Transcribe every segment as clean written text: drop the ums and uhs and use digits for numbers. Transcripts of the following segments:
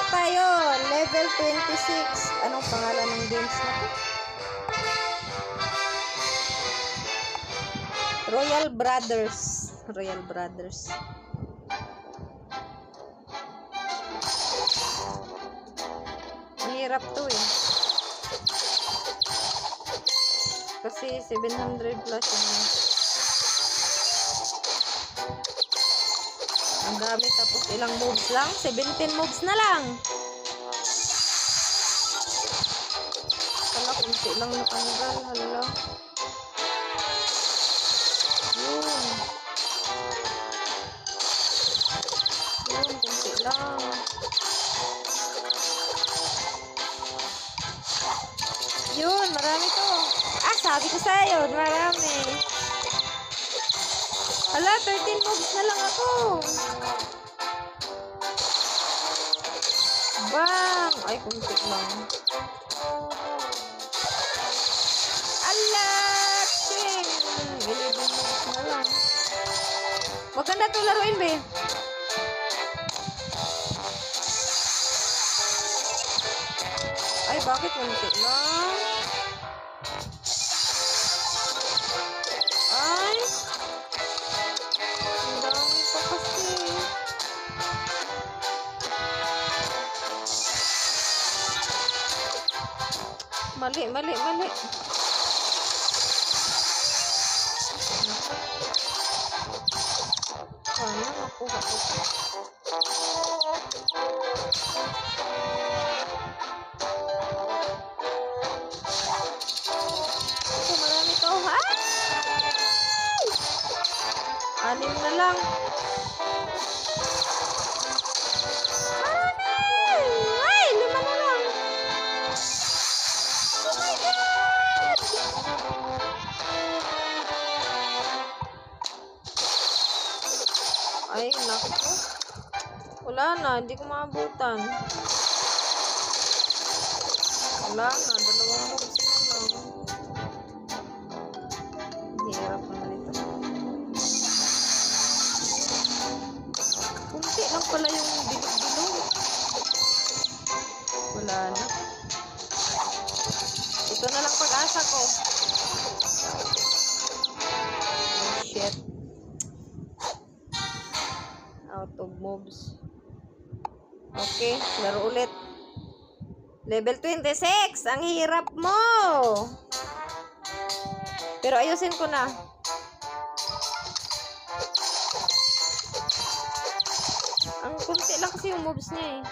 Laro tayo. Level 26. Anong pangalan ng games na to? Royal Brothers. Royal Brothers. Mahirap to eh. Kasi 700 plus yun. Ang dami, tapos ilang moves lang? 17 moves na lang. Kala, kunti lang natanggal. Hala. Yun. Yun, kunti lang. Yun, marami to. Ah, sabi ko sa'yo, marami. Hala, 13 moves na lang ako. Bang! Ay, kunti lang. Ala! Ching! 11 moves na lang. Maganda to laruin, be. Ay, bakit kunti lang? Ay! Ang dami pa kasi. Mali, mali, mali. Sana makuha ko. Ito, marami to. Ay! 6 na lang. Marami! Ay, 5 na lang. Oh my God! Ay, naku. Wala na, hindi ko maabutan. Wala na, 2 moves na lang. Hirap naman ito. Kunti lang pala yung bilog-bilog. Wala na. Ito na lang pag-asa ko. Oh, shit. Out of moves. Okay, laro ulit. Level 26. Ang hirap mo. Pero ayusin ko na. Ang kunti lang kasi yung moves niya eh.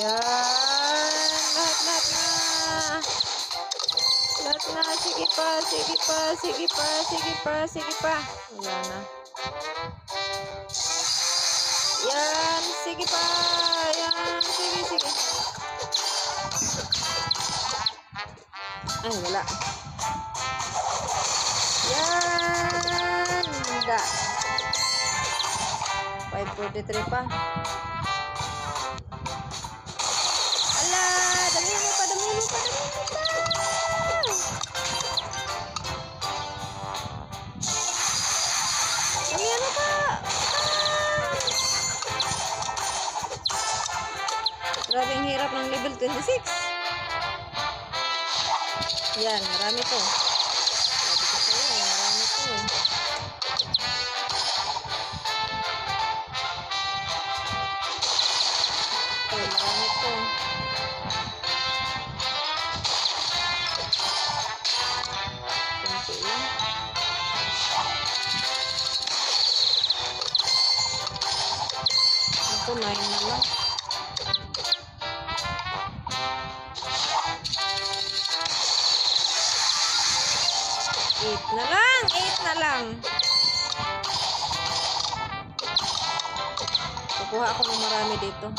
Yan. Lahat na. Lahat na. Sige pa, sige pa, sige pa, sige pa, sige pa. Wala na. Yan. Sige pa. Yan. Sige, sige. Ay, wala. Yan. Hindi. 543 pa. Ala, dami mo pa, dami mo pa, dami mo pa. Dami mo pa. Grabe ang hirap ng level 26. Yan, marami to. Sabi ko sa'yo, marami to eh. Okay, marami to. Kunti lang. Ito, 9 na lang. Eight na lang. 8 na lang. Kukuha ako ng marami dito.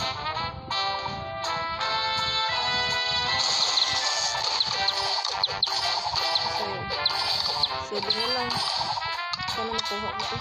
Okay. 7 na lang. Sana makuha ko ito.